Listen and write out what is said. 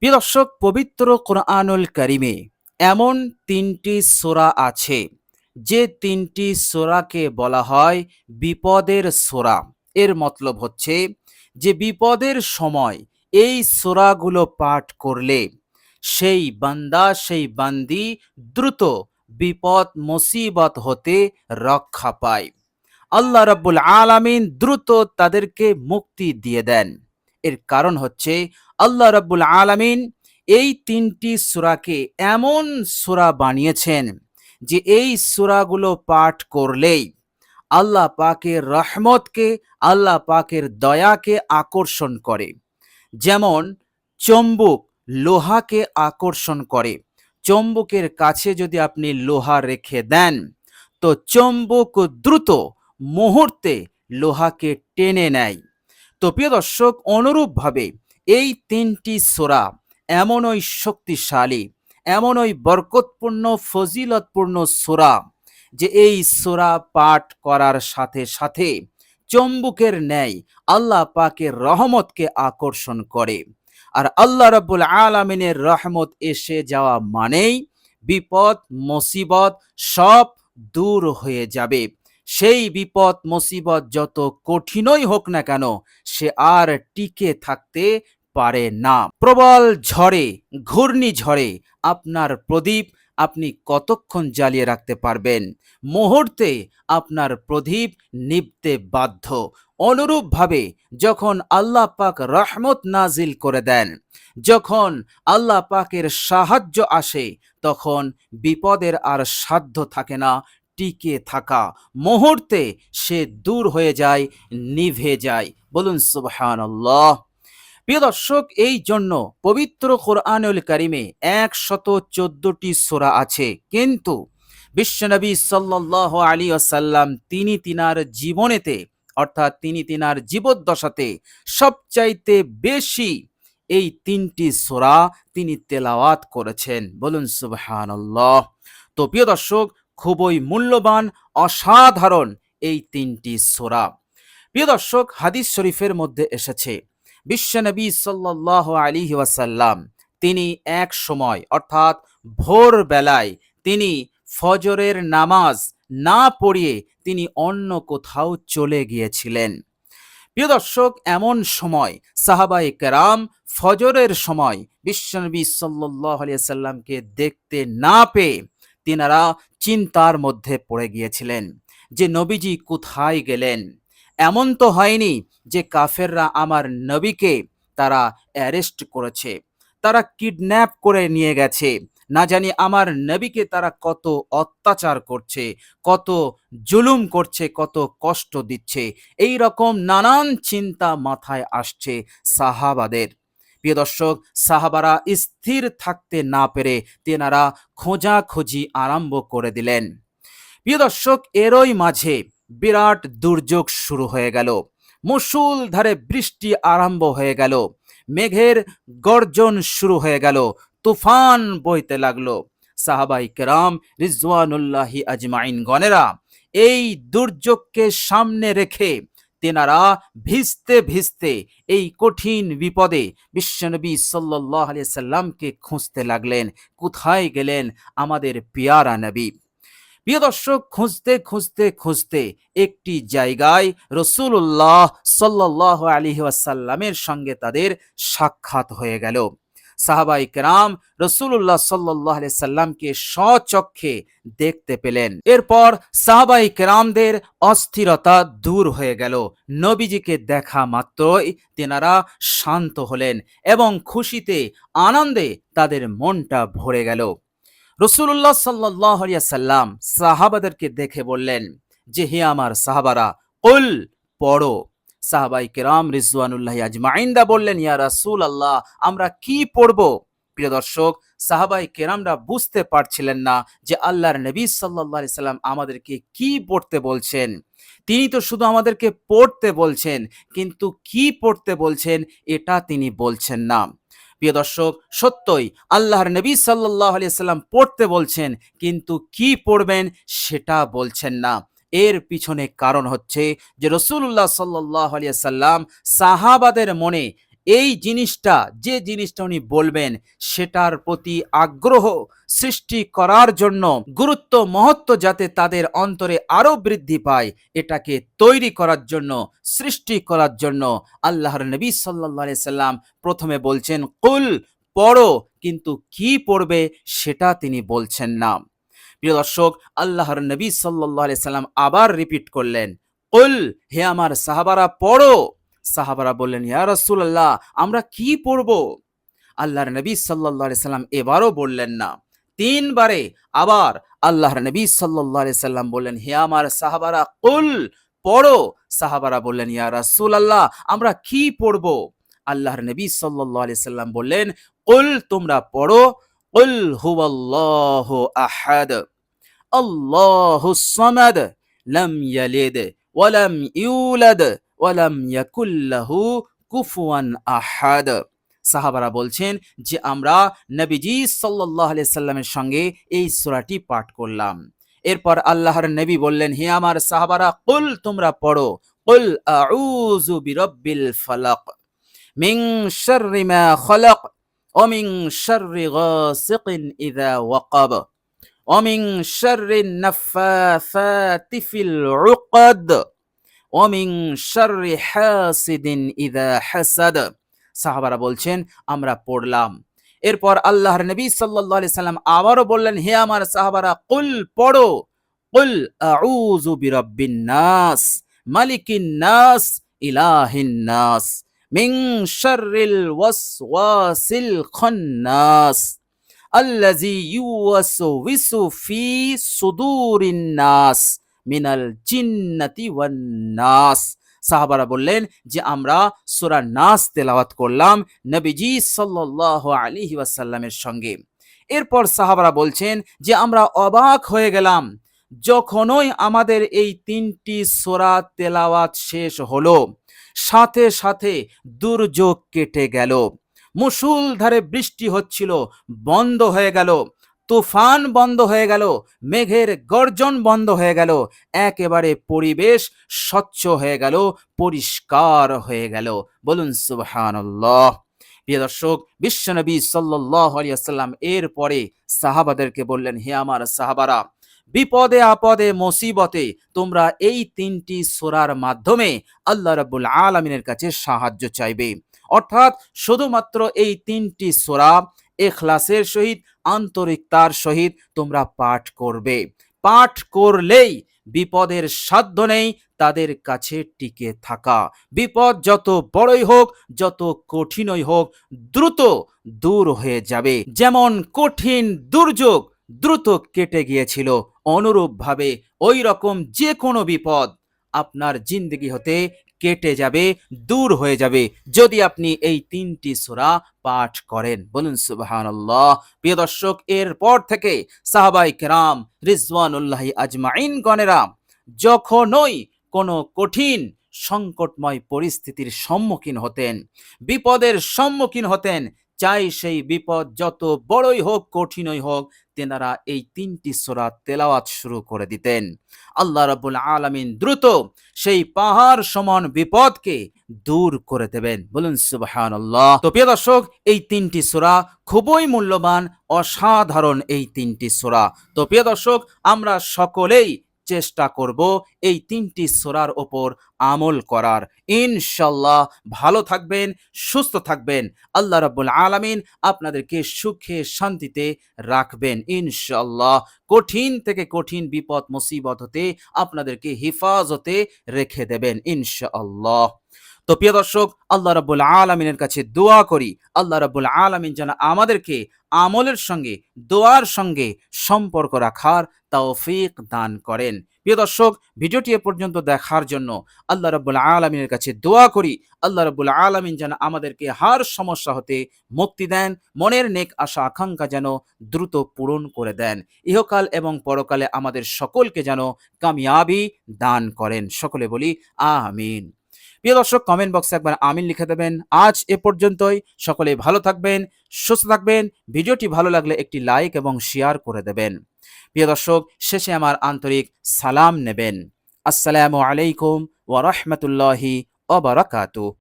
প্রিয় দর্শক, পবিত্র কোরআনুল কারিমে এমন ৩টি সূরা আছে যে ৩টি সূরাকে বলা হয় বিপদের সূরা। এর মতলব হচ্ছে যে বিপদের সময় এই সূরাগুলো পাঠ করলে সেই বান্দা সেই বান্দি দ্রুত বিপদ মুসিবত হতে রক্ষা পায়। আল্লাহ রাব্বুল আলামিন দ্রুত তাদেরকে মুক্তি দিয়ে দেন। এর কারণ হচ্ছে আল্লাহ রাব্বুল আলামিন এই ৩টি সূরাকে এমন সূরা বানিয়েছেন যে এই সূরাগুলো পাঠ করলেই আল্লাহ পাকের রহমতকে, আল্লাহ পাকের দয়াকে আকর্ষণ করে। যেমন চম্বুক লোহাকে আকর্ষণ করে। চম্বুকের কাছে যদি আপনি লোহা রেখে দেন তো চম্বুক দ্রুত মুহূর্তে লোহাকে টেনে নেয়। তো প্রিয় দর্শক, অনুরূপভাবে এই ৩টি সূরা এমনই শক্তিশালী, এমনই বরকতপূর্ণ, ফজিলতপূর্ণ সূরা যে এই সূরা পাঠ করার সাথে সাথে চম্বুকের ন্যায় আল্লাহ পাকের রহমতকে আকর্ষণ করে। আর আল্লাহ রাব্বুল আলামিনের রহমত এসে যাওয়া মানেই বিপদ মুসিবত সব দূর হয়ে যাবে। সেই বিপদ মুসিবত যত কঠিনই হোক না কেন, সে আর টিকে থাকতে পারে না। প্রবল ঝড়ে, ঘূর্ণিঝড়ে আপনার প্রদীপ আপনি কতক্ষণ জ্বালিয়ে রাখতে পারবেন? মুহূর্তে আপনার প্রদীপ নিভতে বাধ্য। অনুরূপভাবে যখন আল্লাহ পাক রহমত নাজিল করে দেন, যখন আল্লাহ পাকের সাহায্য আসে, তখন বিপদের আর সাধ্য থাকে না টিকে থাকা। মুহূর্তে সে দূর হয়ে যায়, নিভে যায়। বলুন সুবহানাল্লাহ। প্রিয় দর্শক, এই জন্য পবিত্র কোরআনুল কারিমে ১১৪টি সূরা আছে, কিন্তু বিশ্বনবী সাল্লাল্লাহু আলাইহি ওয়াসাল্লাম তিনি তিনার জীবনেতে, অর্থাৎ তিনি তিনার জীবদ্দশাতে সবচাইতে বেশি এই ৩টি সূরা তিনি তেলাওয়াত করেছেন। বলুন সুবহানাল্লাহ। তো প্রিয় দর্শক, খুবই মূল্যবান, অসাধারণ এই ৩টি সূরা। প্রিয় দর্শক, হাদিস শরীফের মধ্যে এসেছে বিশ্বনবী সাল্লাল্লাহু আলাইহি ওয়াসাল্লাম তিনি এক সময়, অর্থাৎ ভোর বেলায় তিনি ফজরের নামাজ না পড়িয়ে তিনি অন্য কোথাও চলে গিয়েছিলেন। প্রিয় দর্শক, এমন সময় সাহাবায়ে কেরাম ফজরের সময় বিশ্বনবী সাল্লাল্লাহু আলাইহি সাল্লামকে দেখতে না পেয়ে তিনারা চিন্তার মধ্যে পড়ে গিয়েছিলেন যে নবীজি কোথায় গেলেন। এমন তো হয়নি যে কাফেররা আমার নবীকে তারা অ্যারেস্ট করেছে, তারা কিডন্যাপ করে নিয়ে গেছে, না জানি আমার নবীকে তারা কত অত্যাচার করছে, কত জুলুম করছে, কত কষ্ট দিচ্ছে। এই রকম নানান চিন্তা মাথায় আসছে সাহাবাদের। প্রিয় দর্শক, সাহাবারা স্থির থাকতে না পেরে তেনারা খোঁজাখুঁজি আরম্ভ করে দিলেন। প্রিয় দর্শক, এরই মাঝে বিরাট দুর্যোগ শুরু হয়ে গেল। মুষলধারে বৃষ্টি আরম্ভ হয়ে গেল, মেঘের গর্জন শুরু হয়ে গেল, তুফান বইতে লাগলো। সাহাবাই কেরাম রিজওয়ানুল্লাহি আজমাইন গণেরা এই দুর্যোগকে সামনে রেখে তেনারা ভিজতে ভিজতে এই কঠিন বিপদে বিশ্বনবী সাল্লাল্লাহু আলাইহি সাল্লামকে খুঁজতে লাগলেন। কোথায় গেলেন আমাদের পিয়ারা নবী? প্রিয় দর্শক, খুঁজতে খুঁজতে খুঁজতে একটি জায়গায় রাসূলুল্লাহ সাল্লাল্লাহু আলাইহি ওয়াসাল্লামের সঙ্গে তাদের সাক্ষাৎ হয়ে গেল। সাহাবায়ে কেরাম রাসূলুল্লাহ সাল্লাল্লাহু আলাইহি সাল্লামকে স্বচক্ষে দেখতে পেলেন। এরপর সাহাবায়ে কেরামদের অস্থিরতা দূর হয়ে গেল। নবীজিকে দেখা মাত্রই তেনারা শান্ত হলেন এবং খুশিতে আনন্দে তাদের মনটা ভরে গেল। রাসূলুল্লাহ সাল্লাল্লাহু আলাইহি সাল্লাম সাহাবাদেরকে দেখে বললেন যে, হে আমার সাহাবারা, কুল পড়ো। সাহাবায়ে কেরাম রিজওয়ানুল্লাহি আজমাইনরা বললেন, ইয়া রাসূলুল্লাহ, আমরা কি পড়ব? প্রিয় দর্শক, সাহাবায়ে কেরামরা বুঝতে পারছিলেন না যে আল্লাহর নবী সাল্লাল্লাহু আলাইহি সাল্লাম আমাদেরকে কি পড়তে বলছেন। তিনি তো শুধু আমাদেরকে পড়তে বলছেন, কিন্তু কি পড়তে বলছেন এটা তিনি বলছেন না। প্রিয় দর্শক, সত্যই আল্লাহর নবী সাল্লাল্লাহু আলাইহি সাল্লাম পড়তে বলছেন, কিন্তু কি পড়বেন সেটা বলছেন না। এর পিছনে কারণ হচ্ছে যে রাসূলুল্লাহ সাল্লাল্লাহু আলাইহি সাল্লাম সাহাবাদের মনে এই জিনিসটা, যে জিনিসটা উনি বলবেন সেটার প্রতি আগ্রহ সৃষ্টি করার জন্য, গুরুত্ব মহত্ব যাতে তাদের অন্তরে আরো বৃদ্ধি পায়, এটাকে তৈরি করার জন্য, সৃষ্টি করার জন্য আল্লাহর নবী সাল্লাল্লাহু আলাইহি সাল্লাম প্রথমে বলছেন কুল, পড়ো, কিন্তু কি পড়বে সেটা তিনি বলছেন না। প্রিয় দর্শক, আল্লাহর নবী সাল্লাল্লাহু আলাইহি সাল্লাম আবার রিপিট করলেন, কুল, হে আমার সাহাবারা পড়ো। সাহাবারা বললেন, ইয়া রাসূলুল্লাহ, আমরা কি পড়ব? আল্লাহর নবী সাল্লাল্লাহু আলাইহি সাল্লাম এবারও বললেন না। তিনবারে আবার আল্লাহর নবী সাল্লাল্লাহু আলাইহি সাল্লাম বললেন, হে আমার সাহাবারা, কুল, পড়ো। সাহাবারা বললেন, ইয়া রাসূলুল্লাহ, আমরা কি পড়ব? আল্লাহর নবী সাল্লাল্লাহু আলাইহি সাল্লাম বললেন, কুল, তোমরা পড়ো, কুল হুয়াল্লাহু আহাদ, আল্লাহুস সামাদ, লাম ইয়ালিদ ওয়ালাম ইউলাদ ওয়ালাম ইয়াকুল লাহু কুফুয়ান আহাদ। সাহাবারা বলছেন যে আমরা নবীজি সাল্লাল্লাহু আলাইহি সাল্লামের সঙ্গে এই সূরাটি পাঠ করলাম। এরপর আল্লাহর নবী বললেন, হে আমার সাহাবারা, কুল, তোমরা পড়ো, কুল আউযু বিরাব্বিল ফালাক মিন শাররি মা খালাক ওয়া মিন শাররি গাসিকিন ইযা ওয়াকাব ومن شر النفاثات في العقد ومن شر حاسد إذا حسد। সাহাবারা বলছেন আমরা পড়লাম। এরপর আল্লাহর নবী সাল্লাল্লাহু আলাইহি সাল্লাম আবারও বললেন, হে আমার সাহাবারা, কুল, পড়ো, কুল আউযু বিরাব্বিন নাস মালিকিন নাস ইলাহিন নাস মিন শাররিল ওয়াসওয়াসিল খান্নাস আল্লাযী ইউওয়াসওয়িসু ফি সুদুরিন নাস মিনাল জিন্নাতি ওয়ান নাস। সাহাবারা বললেন যে আমরা সূরা নাস তেলাওয়াত করলাম নবীজি সাল্লাল্লাহু আলাইহি ওয়াসাল্লামের সঙ্গে। এরপর সাহাবারা বলছেন যে আমরা অবাক হয়ে গেলাম যখনই আমাদের এই তিনটি সূরা তেলাওয়াত শেষ হলো, সাথে সাথে দুর্যোগ কেটে গেল, মুষলধারে বৃষ্টি হচ্ছিল, বন্ধ হয়ে গেল, তুফান বন্ধ হয়ে গেল, মেঘের গর্জন বন্ধ হয়ে গেল, একেবারে পরিবেশ স্বচ্ছ হয়ে গেল, পরিষ্কার হয়ে গেল। বলুন সুবহানাল্লাহ। প্রিয় দর্শক, বিশ্বনবী সাল্লাল্লাহু আলাইহি ওয়াসাল্লাম এরপরে সাহাবাদেরকে বললেন, হে আমার সাহাবারা, বিপদে আপদে মুসিবতে তোমরা এই তিনটি সূরার মাধ্যমে আল্লাহ রাব্বুল আলামিনের কাছে সাহায্য চাইবে। অর্থাৎ শুধুমাত্র এই তিনটি সূরা ইখলাসের সহিত, আন্তরিকতার সহিত তোমরা পাঠ করবে। পাঠ করলেই বিপদের সাধ্য নেই তাদের কাছে টিকে থাকা। বিপদ যত বড়ই হোক, যত কঠিনই হোক, দ্রুত দূর হয়ে যাবে। যেমন কঠিন দুর্যোগ দ্রুত কেটে গিয়েছিল, অনুরূপভাবে ওই রকম যে কোনো বিপদ আপনার জিন্দেগি হতে কেটে যাবে, দূর হয়ে যাবে, যদি আপনি এই তিনটি সূরা পাঠ করেন। বলুন সুবহানাল্লাহ। প্রিয় দর্শক, এরপর থেকে সাহাবায়ে কেরাম রিজওয়ানুল্লাহি আজমাইন গণেরা যখনই কোনো কঠিন সংকটময় পরিস্থিতির সম্মুখীন হতেন, বিপদের সম্মুখীন হতেন, চাই সেই বিপদ যত বড়ই হোক, কঠিনই হোক, তেনারা এই তিনটি সূরা তেলাওয়াত শুরু করে দিতেন। আল্লাহ রাব্বুল আলামিন দ্রুত সেই পাহাড় সমান বিপদকে দূর করে দেবেন। বলুন সুবহানাল্লাহ। তো প্রিয় দর্শক, এই তিনটি সূরা খুবই মূল্যবান, অসাধারণ এই তিনটি সূরা। তো প্রিয় দর্শক, আমরা সকলেই চেষ্টা করব এই তিনটি সূরার ওপর আমল করার। ইনশাআল্লাহ ভালো থাকবেন, সুস্থ থাকবেন। আল্লাহ রাব্বুল আলামিন আপনাদেরকে সুখে শান্তিতে রাখবেন ইনশাআল্লাহ। কঠিন থেকে কঠিন বিপদ মুসিবত হতে আপনাদেরকে হেফাজতে রেখে দেবেন ইনশাআল্লাহ। তো প্রিয় দর্শক, আল্লাহ রাব্বুল আলামিনের কাছে দোয়া করি আল্লাহ রাব্বুল আলামিন যেন আমাদেরকে আমলের সঙ্গে, দোয়ার সঙ্গে সম্পর্ক রাখার তৌফিক দান করেন। প্রিয় দর্শক, ভিডিওটি এ পর্যন্ত দেখার জন্য আল্লাহ রাব্বুল আলামিনের কাছে দোয়া করি আল্লাহ রাব্বুল আলামিন যেন আমাদেরকে হার সমস্যা হতে মুক্তি দেন, মনের নেক আশা আকাঙ্ক্ষা যেন দ্রুত পূরণ করে দেন, ইহকাল এবং পরকালে আমাদের সকলকে যেন কামিয়াবি দান করেন। সকলে বলি আমিন। প্রিয় দর্শক, কমেন্ট বক্সে একবার আমিন লিখে দেবেন। আজ এ পর্যন্তই। সকলে ভালো থাকবেন, সুস্থ থাকবেন। ভিডিওটি ভালো লাগলে একটি লাইক এবং শেয়ার করে দেবেন। প্রিয় দর্শক, শেষে আমার আন্তরিক সালাম নেবেন। আসসালামু আলাইকুম ওয়া রাহমাতুল্লাহি ওয়া বারাকাতুহু।